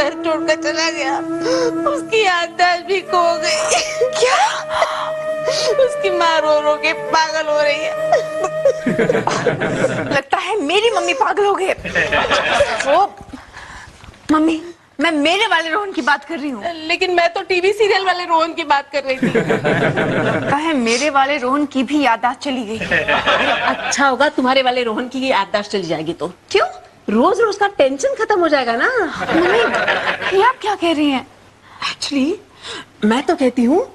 घर छोड़कर चला गया, उसकी याददाश्त भी खो गई। क्या? उसकी माँ रो रो के पागल हो रही है। लगता है मेरी मम्मी पागल हो गई। वो मम्मी, मैं मेरे वाले रोहन की बात कर रही हूँ। लेकिन मैं तो टीवी सीरियल वाले रोहन की बात कर रही थी। लगता है मेरे वाले रोहन की भी याददाश्त चली गई। अच्छा होगा तुम्हारे वाले रोहन की याददाश्त चली जाएगी तो। क्यों? रोज रोज का टेंशन खत्म हो जाएगा ना। मम्मी, ये आप क्या कह रही हैं? एक्चुअली मैं तो कहती हूँ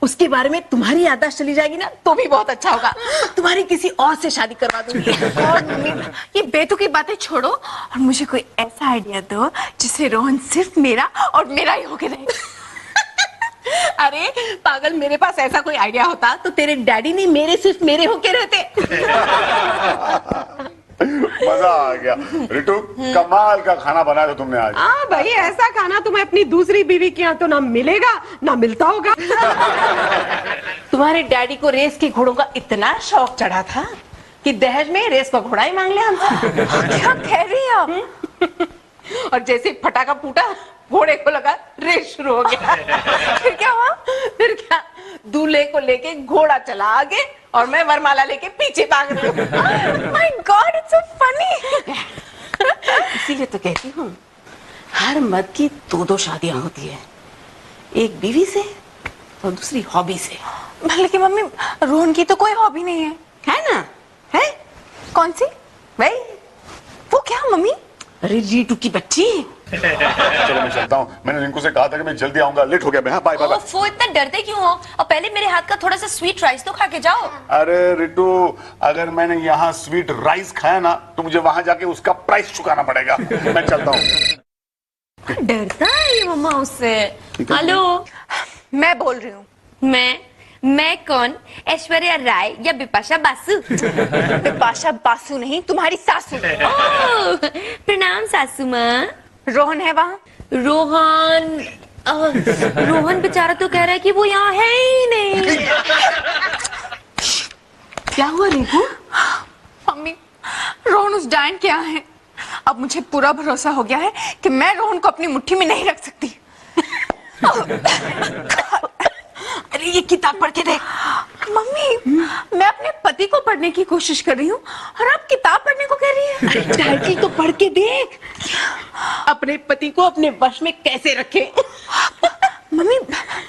उसके बारे में तुम्हारी याददाश्त चली जाएगी ना तो भी बहुत अच्छा होगा। तुम्हारी किसी और से शादी करवा दूंगी। और मम्मी, ये बेतुकी बातें छोड़ो और मुझे कोई ऐसा आइडिया दो जिससे रोहन सिर्फ मेरा और मेरा ही होके रहे। अरे पागल, मेरे पास ऐसा कोई आइडिया होता तो तेरे डैडी ने मेरे सिर्फ मेरे होके रहते। मजा आ गया। रितु, कमाल का खाना बनाया था तुमने आज। हाँ भाई, ऐसा खाना तुम्हें अपनी दूसरी बीवी के यहाँ तो ना मिलेगा ना मिलता होगा। तुम्हारे डैडी को रेस के घोड़ों का इतना शौक चढ़ा था कि दहेज में रेस का घोड़ा ही मांग लिया हमसे। क्या कह रही हैं आप? और जैसे फटाका फूटा, घोड़े को लगा रेस शुरू हो गया। फिर क्या हुआ? फिर क्या, दूल्हे को लेके घोड़ा चला आगे और मैं वरमाला लेके पीछे भाग रही हूँ। My God, it's so funny. इसीलिए तो कहती हूँ हर मर्द की दो दो शादियां होती है, एक बीवी से और दूसरी हॉबी से। लेकिन मम्मी, रोहन की तो कोई हॉबी नहीं है। है ना? है? कौन सी? भाई वो क्या मम्मी? अरे रीटू की बच्ची। चलो मैं चलता हूँ। मैंने रिंकू से कहा था कि मैं जल्दी आऊंगा, लेट हो गया मैं। हाँ, बाय बाय बाय। वो इतना डरते क्यों हो? और पहले मेरे हाथ का थोड़ा सा स्वीट राइस तो खा के जाओ। अरे रितु, अगर मैंने यहाँ स्वीट राइस खाया ना तो मुझे वहां जाके उसका प्राइस चुकाना पड़ेगा। मैं चलता हूँ। डरता है ये मम्मा उससे। हेलो, मैं बोल रही हूँ। मैं कौन? ऐश्वर्या राय या बिपाशा बासु? बिपाशा बासु नहीं, तुम्हारी सासू। ओह, प्रणाम सासू माँ। रोहन है वहाँ? रोहन बेचारा तो कह रहा है कि वो यहाँ है ही नहीं। क्या हुआ रिंकू? मम्मी, रोहन उस डायन के यहाँ है। अब मुझे पूरा भरोसा हो गया है कि मैं रोहन को अपनी मुट्ठी में नहीं रख सकती। अरे ये किताब पढ़ के देख। मम्मी, मैं अपने पति को पढ़ने की कोशिश कर रही हूँ और आप किताब पढ़ने को कह रही हैं। अरे टाइटल तो पढ़ के देख, अपने पति को अपने वश में कैसे रखे। मम्मी,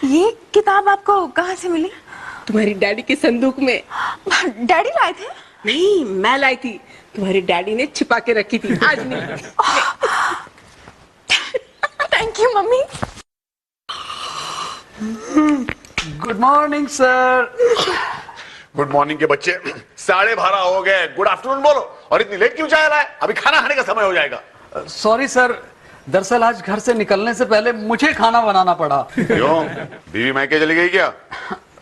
ये किताब आपको कहाँ से मिली? तुम्हारी डैडी के संदूक में। डैडी लाए थे? नहीं, मैं लाई थी। तुम्हारे डैडी ने छिपा के रखी थी, आज नहीं। Thank you mummy. Good morning sir. Good morning के बच्चे, 12:30 हो गए। गुड आफ्टरनून बोलो। और इतनी लेट क्यों चाय लाए? अभी खाना खाने का समय हो जाएगा। सॉरी सर, दरअसल आज घर से निकलने से पहले मुझे खाना बनाना पड़ा। क्यों? बीवी मायके चली गई क्या?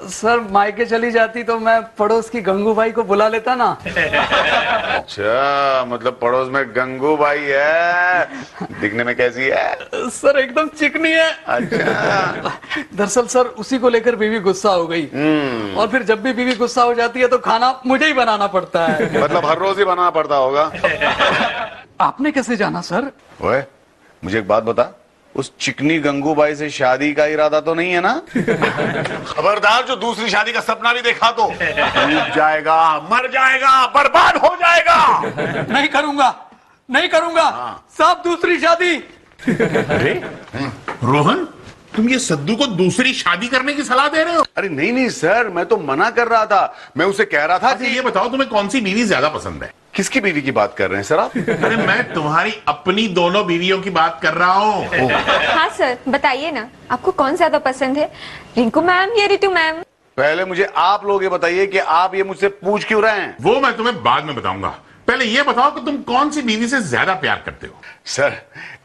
सर, मायके चली जाती तो मैं पड़ोस की गंगू भाई को बुला लेता ना। अच्छा, मतलब पड़ोस में गंगू भाई है। दिखने में कैसी है? सर, एकदम चिकनी है। अच्छा। दरअसल सर, उसी को लेकर बीवी गुस्सा हो गई। और फिर जब भी बीवी गुस्सा हो जाती है तो खाना मुझे ही बनाना पड़ता है। मतलब हर रोज ही बनाना पड़ता होगा। आपने कैसे जाना सर? ओए, मुझे एक बात बता, उस चिकनी गंगूबाई से शादी का इरादा तो नहीं है ना? खबरदार, जो दूसरी शादी का सपना भी देखा तो डूब जाएगा, मर जाएगा, बर्बाद हो जाएगा। नहीं करूंगा, नहीं करूंगा। सब दूसरी शादी। अरे रोहन, तुम ये सद्दू को दूसरी शादी करने की सलाह दे रहे हो? अरे नहीं नहीं सर, मैं तो मना कर रहा था। मैं उसे कह रहा था अच्छा, ये बताओ तुम्हें कौन सी बीवी ज्यादा पसंद है? किसकी बीवी की बात कर रहे हैं सर आप? अरे मैं तुम्हारी अपनी दोनों बीवियों की बात कर रहा हूँ। हाँ सर, बताइए ना, आपको कौन ज्यादा पसंद है, रिंकू मैम या रितु मैम? पहले मुझे आप लोग ये बताइए कि आप ये मुझसे पूछ क्यों रहे हैं? वो मैं तुम्हें बाद में बताऊंगा। पहले ये बताओ कि तुम कौन सी बीवी से ज्यादा प्यार करते हो? सर,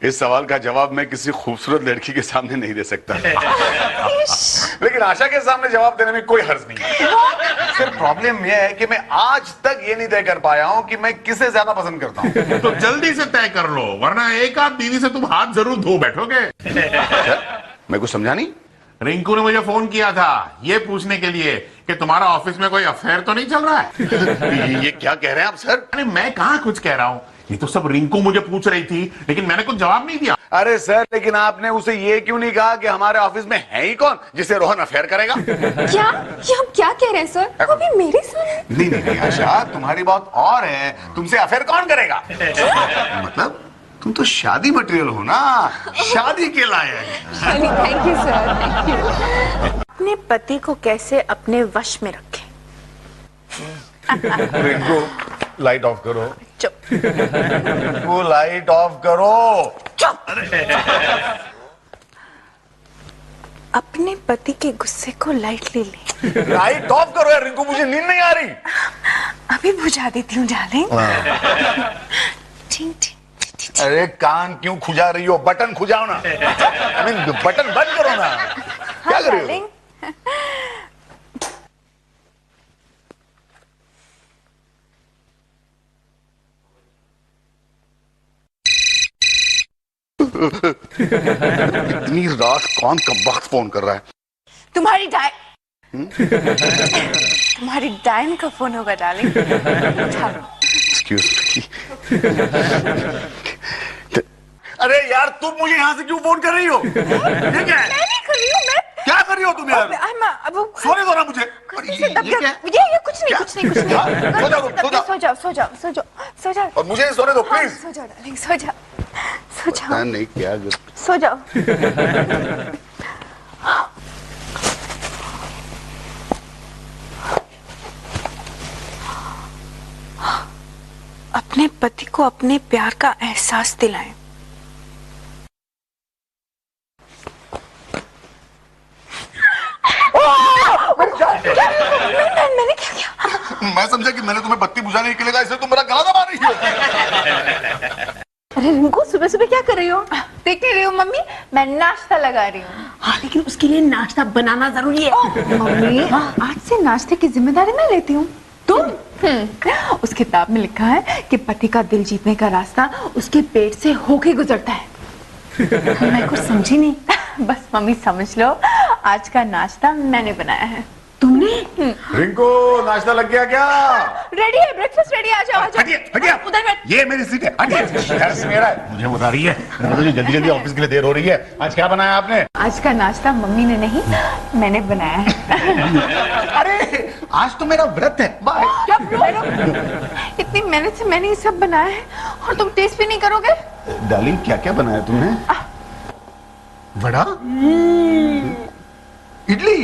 इस सवाल का जवाब मैं किसी खूबसूरत लड़की के सामने नहीं दे सकता। लेकिन आशा के सामने जवाब देने में कोई हर्ज नहीं है। सिर्फ प्रॉब्लम यह है कि मैं आज तक ये नहीं तय कर पाया हूं कि मैं किसे ज्यादा पसंद करता हूं। तो जल्दी से तय कर लो, वरना एक आध बीवी से तुम हाथ जरूर धो बैठोगे। मैं कुछ समझा नहीं। रिंकू ने मुझे फोन किया था ये पूछने के लिए कि तुम्हारा ऑफिस में कोई अफेयर तो नहीं चल रहा है। ये क्या कह रहे हैं आप सर? अरे मैं कहाँ कुछ कह रहा हूँ, ये तो सब रिंकू मुझे पूछ रही थी, लेकिन मैंने कुछ जवाब नहीं दिया। अरे सर, लेकिन आपने उसे ये क्यों नहीं कहा कि हमारे ऑफिस में है ही कौन जिसे रोहन अफेयर करेगा? क्या ये हम क्या कह रहे हैं सर? वो भी मेरे सामने? नहीं नहीं नहीं आशा, तुम्हारी बात और है। तुमसे अफेयर कौन करेगा? मतलब तुम तो शादी मटेरियल हो ना, शादी के लायक। Thank you sir, thank you. अपने पति को कैसे अपने वश में रखें? रिंकू, लाइट ऑफ करो। चुप। रिंकू, लाइट ऑफ करो। चुप। अपने पति के गुस्से को लाइटली ले। लाइट ऑफ करो यार रिंकू, मुझे नींद नहीं आ रही। अभी बुझा देती हूँ डार्लिंग। ठीक ठीक। अरे कान क्यों खुजा रही हो? बटन खुजाओ ना। I mean, बटन बंद करो ना। क्या कर रही हो? इतनी रात कौन कब वक्त फोन कर रहा है? तुम्हारी तुम्हारी डायन का फोन होगा डार्लिंग। Excuse me. अरे यार, तुम मुझे यहाँ से क्यों फोन कर रही हो? ये क्या है? मैं नहीं कर रही हूँ। मैं क्या कर रही हो तुम यार? सोने दो ना मुझे। ये कुछ नहीं। सो जाओ, सो जाओ। सो जाओ, सो जाओ, सो जाओ, सो जाओ। और मुझे सोने दो प्लीज। सो जाओ डार्लिंग, सो जाओ, सो जाओ। नहीं क्या सो जाओ। अपने पति को अपने प्यार का एहसास दिलाएं। मैंने क्या किया? मैं समझा कि मैंने तुम्हें बत्ती बुझाने के लिए कहा, इसलिए तुम मेरा गला दबा रही हो। अरे रिंकू, सुबह सुबह क्या कर रही हो? देख नहीं रही हो मम्मी, मैं नाश्ता लगा रही हूँ। हाँ, लेकिन उसके लिए नाश्ता बनाना जरूरी है। मम्मी, आज से नाश्ते की जिम्मेदारी मैं लेती हूँ। तुम? उस किताब में लिखा है कि पति का दिल जीतने का रास्ता उसके पेट से होके गुजरता है। मैं कुछ समझी नहीं। बस मम्मी समझ लो, आज का नाश्ता मैंने बनाया है। तुमने? रिंकू, नाश्ता लग गया क्या? रेडी है, ब्रेकफास्ट रेडी। आ जाओ, आ जाओ। हटिए। उधर बैठ। ये मेरी सीट है। हटिए। मेरा है। मुझे बता रही है, मुझे जल्दी ऑफिस के लिए देर हो रही है। आज क्या बनाया आपने? आज का नाश्ता मम्मी ने नहीं, मैंने बनाया है। अरे आज तो मेरा व्रत है। बाय। इतनी मेहनत से मैंने ये सब बनाया है और तुम टेस्ट भी नहीं करोगे? डार्लिंग, क्या क्या बनाया तुमने? वड़ा, इडली,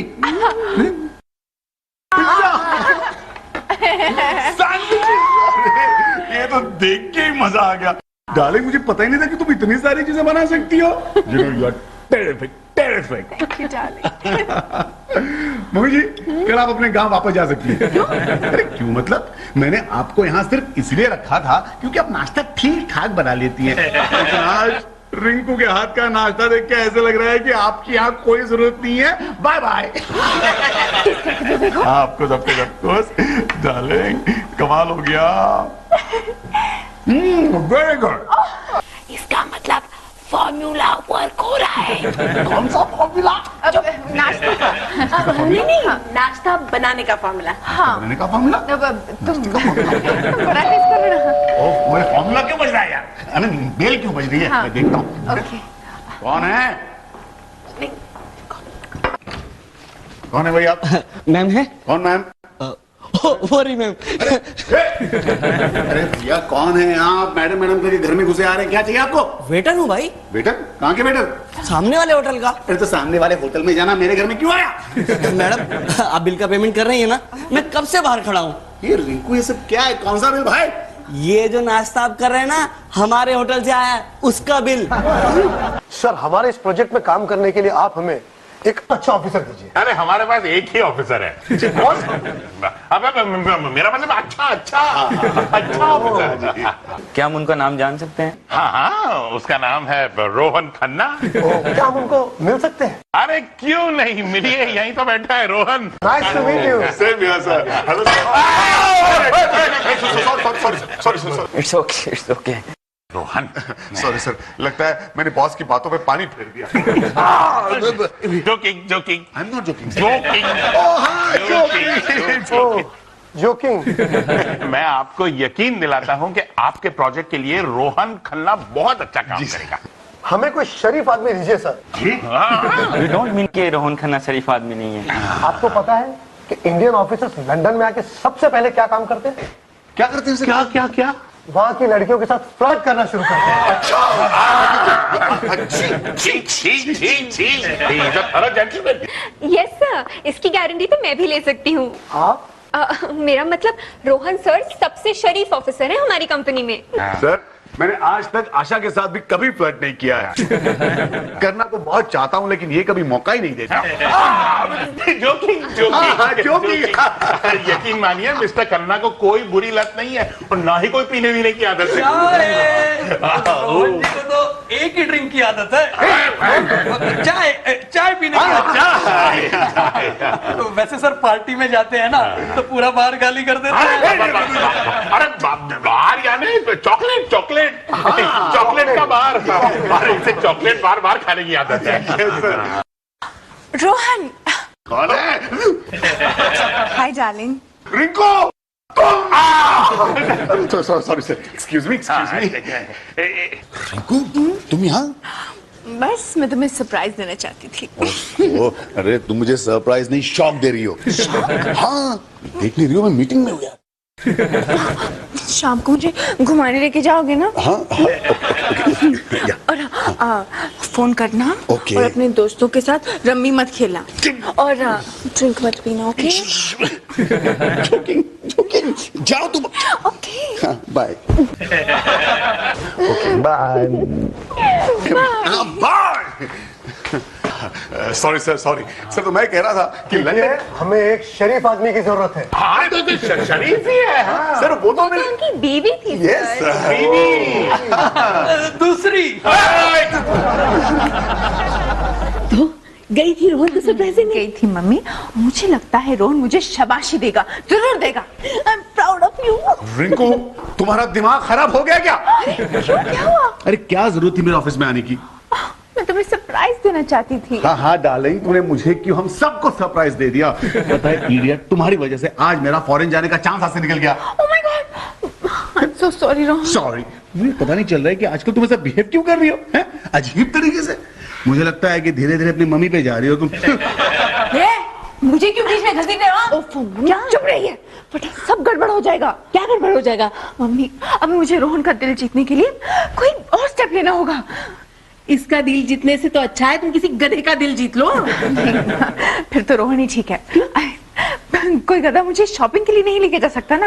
ये तो देख के ही मजा आ गया। डार्लिंग, मुझे पता ही नहीं था कि तुम इतनी सारी चीजें बना सकती हो। You are terrific. Mummy ji, कल आप अपने गांव वापस जा सकती हैं। अरे क्यों? मतलब मैंने आपको यहाँ सिर्फ इसलिए रखा था क्योंकि आप नाश्ता ठीक ठाक बना लेती हैं। लेकिन आज रिंकू के हाथ का नाश्ता देख के ऐसे लग रहा है कि आपकी यहाँ कोई जरूरत नहीं है। Bye bye. आपको सबको डार्लिंग, कमाल हो गया। Very good. इसका मतलब फॉर्मूला वर्क हो रहा है। कौन सा फॉर्मूला? नाश्ते का। नहीं, नाश्ता बनाने का फॉर्मूला। हाँ, बनाने का फॉर्मूला? तुम बड़ा टेस्ट करो ना। मुझे फॉर्मूला क्यों बज रहा है यार? बेल क्यों बज रही है? मैं देखता हूँ। ओके। कौन है? कौन है भाई आप? मैम है? कौन मैम? वो रही मैम। अरे भैया, कौन है आप? मैडम करके घर में घुसे आ रहे हैं। क्या चाहिए आपको? वेटर हूँ भाई। वेटर? कहाँ के वेटर? सामने वाले होटल का। अरे तो सामने वाले होटल में जाना, मेरे घर में क्यों आया? मैडम, आप बिल का पेमेंट कर रही है ना? मैं कब से बाहर खड़ा हूँ। ये रिंकू, ये सब क्या है? कौन सा बिल भाई? ये जो नाश्ता आप कर रहे हैं ना, हमारे होटल से आया है, उसका बिल। सर, हमारे इस प्रोजेक्ट में काम करने के लिए आप हमें एक अच्छा ऑफिसर दीजिए। अरे हमारे पास एक ही ऑफिसर है। मेरा मतलब अच्छा ऑफिसर है। क्या हम उनका नाम जान सकते हैं? हाँ, उसका नाम है रोहन खन्ना। क्या हम उनको मिल सकते हैं? अरे क्यों नहीं, मिलिए, यहीं तो बैठा है Rohan. Nice to meet you. Same here sir. Hello sir. It's okay. Rohan, sorry sir, लगता है मैंने बॉस की बातों पे पानी फेर दिया। Joking. I am not joking. Joking. मैं आपको यकीन दिलाता हूं कि आपके प्रोजेक्ट के लिए रोहन खन्ना बहुत अच्छा काम करेगा। हमें कोई शरीफ आदमी दीजिए सर। यू डोंट मीन कि रोहन खन्ना शरीफ आदमी नहीं है। आपको पता है कि इंडियन ऑफिसर्स लंदन में आके सबसे पहले क्या काम करते हैं? क्या करते हैं? क्या क्या क्या? वहां की लड़कियों के साथ फ्लर्ट करना शुरू करते हैं। यस सर, इसकी गारंटी तो मैं भी ले सकती हूँ। आप? मेरा मतलब रोहन सर सबसे शरीफ ऑफिसर है हमारी कंपनी में। सर मैंने आज तक आशा के साथ भी कभी फ्लर्ट नहीं किया है। करना तो बहुत चाहता हूं लेकिन ये कभी मौका ही नहीं देता। यकीन मानिए मिस्टर खन्ना को कोई बुरी लत नहीं है और ना ही कोई पीने वीने की आदत है। रोहन जी को तो एक ही ड्रिंक की आदत है, चाय पीने की आदत। तो वैसे सर पार्टी में जाते हैं ना तो पूरा बार गाली कर देते हैं। अरे बाहर यानी चॉकलेट चॉकलेट चॉकलेट का बार इसे चॉकलेट बार बार खाने की आदत है। रोहन। कौन है? Hi darling. Rinku. Sorry sir, excuse me. Rinku तुम यहाँ? बस मैं तुम्हें सरप्राइज देना चाहती थी। अरे तुम मुझे सरप्राइज नहीं शॉक दे रही हो। हाँ देख नहीं रही हो मैं मीटिंग में हूँ यार। शाम को मुझे घुमाने लेके जाओगे ना? हाँ, और फोन करना ओके। और अपने दोस्तों के साथ रम्मी मत खेलना और ड्रिंक मत पीना। ओके? जोकिंग जाओ तुम। Okay bye. Okay bye bye. Sorry sir sorry sir, तो मैं कह रहा था कि लंदन हमें एक शरीफ आदमी की जरूरत है। हाँ तो शरीफ ही है। हाँ। सर वो तो मेरी उनकी बीवी थी। यस दूसरी तो गई थी रोहन तो सरप्राइज नहीं गई थी मम्मी। मुझे लगता है रोहन मुझे शाबाशी देगा, जरूर देगा। I am proud of you. Rinku तुम्हारा दिमाग खराब हो गया क्या? क्यों, क्या हुआ? अरे क्या जरूरत थी मेरे ऑफिस में आने की? मैं तुम्हें सरप्राइज देना चाहती थी। हाँ हाँ डार्लिंग, तूने मुझे क्यों हम सबको सरप्राइज दे दिया। पता है इडियट, तुम्हारी वजह से आज मेरा फॉरेन जाने का चांस हाथ से निकल गया। Oh my God, I am so sorry Rohan. Sorry, मुझे पता नहीं चल रहा है कि आजकल तुम ऐसा बिहेव क्यों कर रही हो, हैं? अजीब तरीके से। मुझे लगता है कि धीरे धीरे अपनी मम्मी पे जा रही हो तुम। मुझे क्यों बीच में घसीट रहे हो? क्या चुप रही है, बेटा सब गड़बड़ हो जाएगा। क्या गड़बड़ हो जाएगा? मम्मी अब मुझे रोहन का दिल जीतने के लिए कोई और स्टेप लेना होगा। इसका दिल जीतने से तो अच्छा है तुम किसी गधे का दिल जीत लो। फिर तो रोहन ही ठीक है। कोई गधा मुझे शॉपिंग के लिए नहीं लेके जा सकता ना।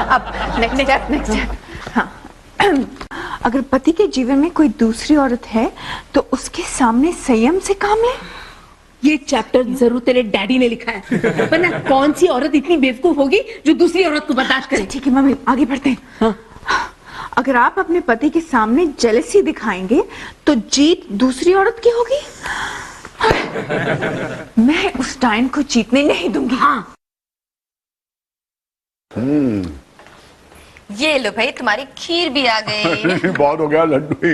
अब नेक्स्ट स्टेप। हाँ, अगर पति के जीवन में कोई दूसरी औरत है तो उसके सामने संयम से काम ले। ये चैप्टर जरूर तेरे डैडी ने लिखा है, वरना कौन सी औरत इतनी बेवकूफ होगी जो दूसरी औरत को बर्दाश्त करे। ठीक है मम्मी, आगे बढ़ते हैं। हाँ। अगर आप अपने पति के सामने जेलसी दिखाएंगे तो जीत दूसरी औरत की होगी। मैं उस डायन को जीतने नहीं दूंगी। हाँ। ये लो भाई, तुम्हारी खीर भी आ गई। बहुत हो गया लड्डू ही।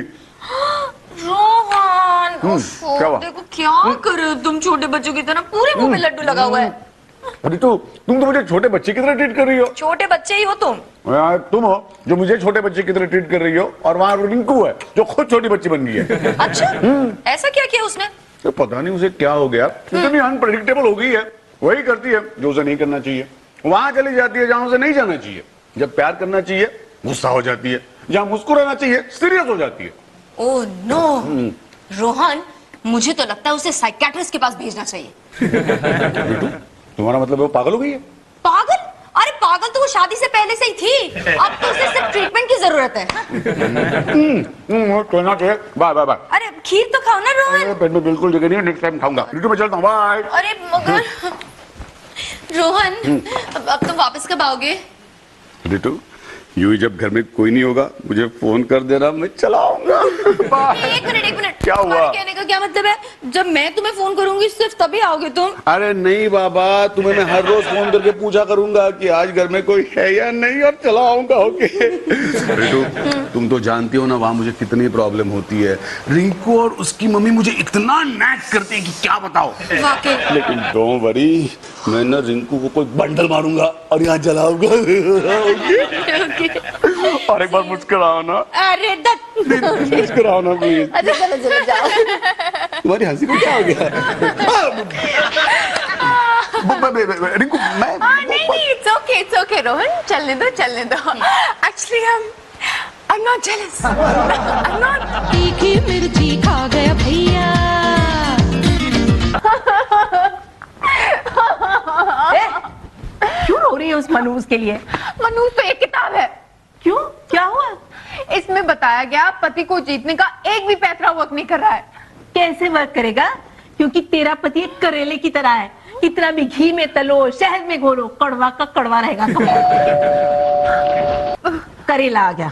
रोहन, क्या हुआ? देखो क्या कर रहे हो तुम, छोटे बच्चों की तरह पूरे मुंह में लड्डू लगा हुआ है। अरे तुम तो मुझे छोटे बच्चे की तरह ट्रीट कर रही हो। छोटे बच्चे ही हो तुम। यार तुम हो जो मुझे छोटे बच्चे की तरह ट्रीट कर रही हो, और वहाँ रिंकू है जो खुद छोटी बच्ची बन गई है। अच्छा, ऐसा क्या किया उसने? तो पता नहीं उसे क्या हो गया, इतनी अनप्रेडिक्टेबल हो गई है। वही करती है जो उसे नहीं करना चाहिए, वहां चली जाती है जहां उसे नहीं जाना चाहिए। जब प्यार करना चाहिए गुस्सा हो जाती है, जहां मुस्कुराना चाहिए सीरियस हो जाती है। ओह नो रोहन, मुझे तो लगता है उसे साइकियाट्रिस्ट के पास भेजना चाहिए। बेटू तुम्हारा मतलब वो पागल हो गई है? पागल? अरे पागल तो वो शादी से पहले से ही थी, अब तो उसे सिर्फ ट्रीटमेंट की जरूरत है। कहना चाहिए। Bye bye bye. अरे खीर तो खाओ ना रोहन। पेट में बिल्कुल जगह नहीं है, नेक्स्ट टाइम खाऊंगा। बेटू मैं चलता हूँ, बाय। अरे मगर रोहन, अब तुम वापस कब आओगे? बेटू यूं ही जब घर में कोई नहीं होगा मुझे फोन कर देना, मैं चला आऊंगा। एक मिनट, क्या हुआ? कहने का क्या मतलब है? जब मैं तुम्हें फोन करूंगी सिर्फ तभी आओगे तुम? अरे नहीं बाबा, तुम्हें मैं हर रोज फोन करके पूछा करूंगा कि आज घर में कोई है या नहीं, और चला आऊंगा। ओके बेटू तुम तो जानती हो ना वहां मुझे कितनी प्रॉब्लम होती है। रिंकू और उसकी मम्मी मुझे इतना नैक करते हैं कि क्या बताओ। वाकई? लेकिन डोंट वरी, मैं ना रिंकू को कोई बंडल मारूंगा और यहाँ जलाऊंगा। और एक बार मुस्कुराओ ना। अरे मुस्कुराओ ना प्लीज। अच्छा चलो चलो जाओ। तुम्हारी हंसी को क्या हो गया? रिंकू मैं नहीं इट्स ओके रोहन, चलने दो actually I'm not jealous. I'm not. तीखी मिर्ची खा गया भैया। क्यों रो रही है उस मनूस के लिए? मनूस तो एक किताब है। क्यों, क्या हुआ? इसमें बताया गया पति को जीतने का एक भी पैतरा वर्क नहीं कर रहा है। कैसे वर्क करेगा? क्योंकि तेरा पति एक करेले की तरह है, कितना भी घी में तलो, शहद में घोलो, कड़वा का कड़वा रहेगा। करेला आ गया।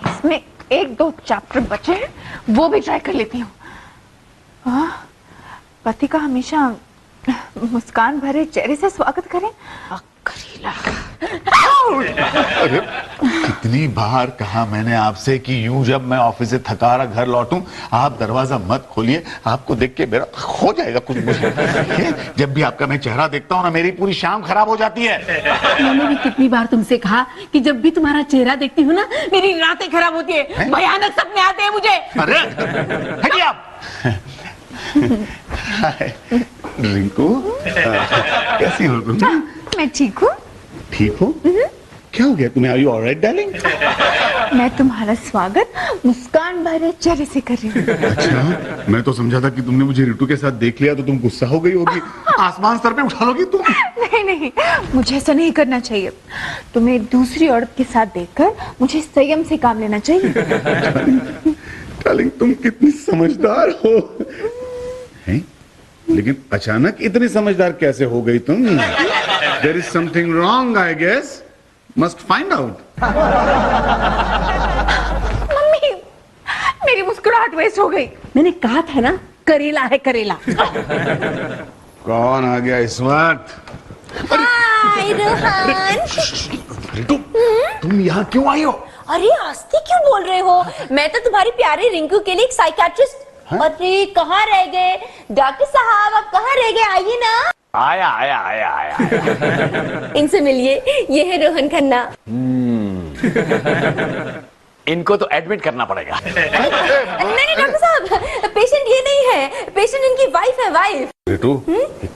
इसमें 1-2 चैप्टर बचे हैं, वो भी ट्राई कर लेती हूँ। पति का हमेशा मुस्कान भरे चेहरे से स्वागत करें। करेला। अरे कितनी बार कहा मैंने आपसे कि यूं जब मैं ऑफिस से थका रहा घर लौटूं आप दरवाजा मत खोलिए, आपको देख के मेरा हो जाएगा कुछ मुझे। जब भी आपका मैं चेहरा देखता हूं ना मेरी पूरी शाम खराब हो जाती है। मैंने भी कितनी बार तुमसे कहा कि जब भी तुम्हारा चेहरा देखती हूँ ना मेरी रातें खराब होती है, भयानक सपने आते हैं मुझे। अरे हटिए आप। रिंकू कैसी हो तुम? मैं ठीक हूँ। ठीक हो? क्या हो गया तुम्हें? Are you alright darling? मैं तुम्हारा स्वागत मुस्कान भरे चेहरे से कर रही हूँ। अच्छा, मैं तो समझा था कि तुमने मुझे रितु के साथ देख लिया तो तुम गुस्सा हो गई होगी, आसमान सर पे उठा लोगी तुम। नहीं, मुझे ऐसा नहीं करना चाहिए। तुम्हें दूसरी औरत के साथ देखकर मुझे संयम से काम लेना चाहिए। डार्लिंग तुम कितनी समझदार हो। हैं? लेकिन अचानक इतनी समझदार कैसे हो गई तुम? There is something wrong, I guess. Must find out. Mummy, मेरी मुस्कुराहट वेस्ट हो गई। मैंने कहा था ना करेला है करेला। कौन आ गया इस वक्त? हाय रोहन। तुम यहाँ क्यों आई हो? अरे आस्ते क्यों बोल रहे हो? मैं तो तुम्हारी प्यारी रिंकू के लिए एक साइकियाट्रिस्ट। अरे कहाँ रह गए डॉक्टर साहब, आप कहाँ रह गए? आइए ना। आया। इनसे मिलिए, ये है रोहन खन्ना। इनको तो एडमिट करना पड़ेगा। नहीं डॉक्टर साहब, पेशेंट ये नहीं है, पेशेंट इनकी वाइफ है, वाइफ। रितु,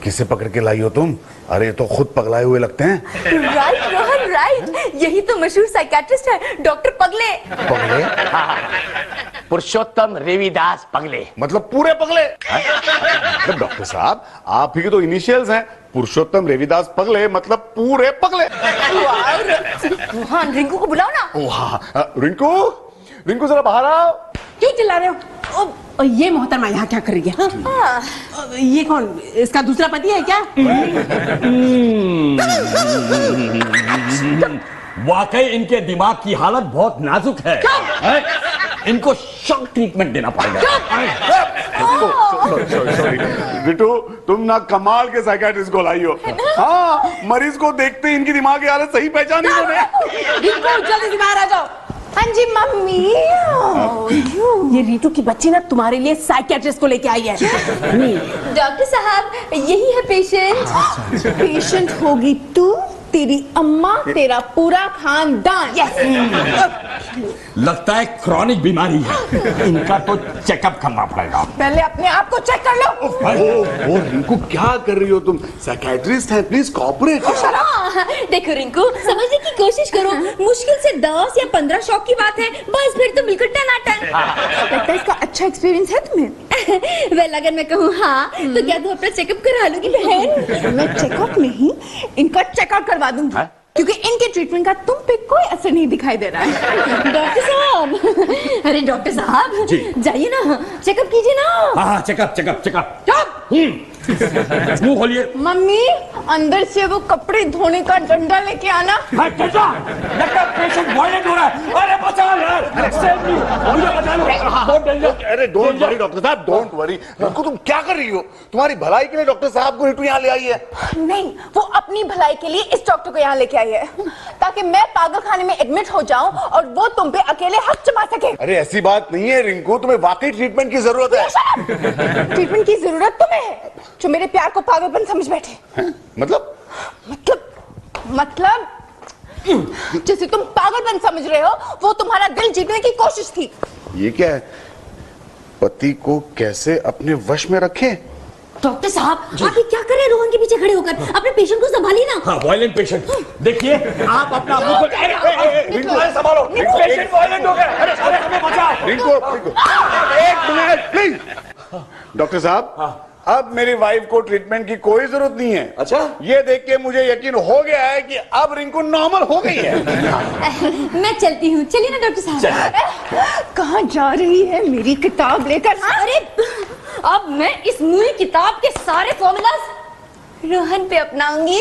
किसे पकड़ के लाई हो तुम? अरे ये तो खुद पगलाए हुए लगते हैं। राइट रोहन राइट, यही तो मशहूर साइकियाट्रिस्ट है डॉक्टर पगले। पगले? पुरुषोत्तम रविदास पगले। मतलब पूरे पगले? मतलब डॉक्टर साहब आप ही के तो इनिशियल्स हैं, पुरुषोत्तम रविदास पगले मतलब पूरे पगले। रोहन रिंकू को बुलाओ ना। ओ हाँ, रिंकू जरा बाहर आओ। क्यों चिल्ला रहे हो? और ये मोहतरमा यहाँ क्या कर रही है? हाँ? ये कौन? इसका दूसरा पति है क्या? वाकई इनके दिमाग की हालत बहुत नाजुक है। इनको शॉक ट्रीटमेंट देना पड़ेगा। सॉरी रितु, तुम ना कमाल के साइकियाट्रिस्ट को लाई हो। हाँ, मरीज को देखते ही इनकी दिमाग की हालत सही पहचानी इन्होंने। जल्दी से बाहर आ जाओ। हाँ जी मम्मी। ये रीतू की बच्ची ना तुम्हारे लिए साइकियाट्रिस्ट को लेके आई है। डॉक्टर साहब यही है पेशेंट। पेशेंट होगी तू, तेरी अम्मा, तेरा पूरा खानदान। लगता है क्रॉनिक बीमारी है, इनका तो चेकअप करना पड़ेगा। पहले अपने आप को चेक कर लो। ओ रिंकू क्या कर रही हो तुम? साइकियाट्रिस्ट है, प्लीज कोऑपरेट। देखो रिंकू, समझने की कोशिश करो, मुश्किल से 10 या 15 शॉक की बात है, बस फिर तो बिल्कुल टनाटन। लगता है इसका अच्छा एक्सपीरियंस है तुम्हें। वेल अगर मैं कहूँ हाँ, तो क्या तू अपना चेकअप करा लूगी बहन? मैं चेकअप नहीं, इनका चेकआउट करवा दूंगी, क्योंकि इनके ट्रीटमेंट का तुम पे कोई असर नहीं दिखाई दे रहा है। डॉक्टर साहब, अरे डॉक्टर साहब जाइए ना, चेकअप कीजिए ना। हाँ चेकअप। मुंह खोलिए। मम्मी अंदर से वो कपड़े धोने का डंडा लेके आना। लगता है पेशेंट वायलेंट हो रहा है। अरे बचाओ यार, अरे डोंट वरी डॉक्टर साहब, डोंट वरी। रिंकू तुम क्या कर रही हो? तुम्हारी भलाई के लिए डॉक्टर साहब को रितु यहाँ ले आई है। नहीं, वो अपनी भलाई के लिए इस डॉक्टर को यहाँ लेके आई है, ताकि मैं पागल खाने में एडमिट हो जाऊं और वो तुम पे अकेले हक जमा सके। अरे ऐसी बात नहीं है रिंकू, तुम्हें वाकई ट्रीटमेंट की जरूरत है। ट्रीटमेंट की जरूरत तुम्हें है। जो मेरे प्यार को पागलपन समझ बैठे। हैं? मतलब जैसे तुम पागलपन समझ रहे हो, वो तुम्हारा दिल जीतने की कोशिश थी। ये क्या है? पति को कैसे अपने वश में रखे? डॉक्टर साहब, आप ये क्या कर रहे हैं रोहन के पीछे खड़े होकर? अपने पेशेंट को संभालिए ना। हाँ, वायलेंट पेशेंट। देखिए, आप अपना मुंह पर संभालो। पेशेंट वायलेंट हो गया। अरे हमें बचाओ। रिंकू, एक मिनट प्लीज। डॉक्टर साहब, अब मेरी वाइफ को ट्रीटमेंट की कोई जरूरत नहीं है। अच्छा? ये देख के मुझे यकीन हो गया है कि अब रिंकू नॉर्मल हो गई है। मैं चलती हूँ, चलिए ना डॉक्टर साहब। कहाँ जा रही है मेरी किताब लेकर? अरे अब मैं इस मूल किताब के सारे फॉर्मूलाज रोहन पे अपनाऊंगी।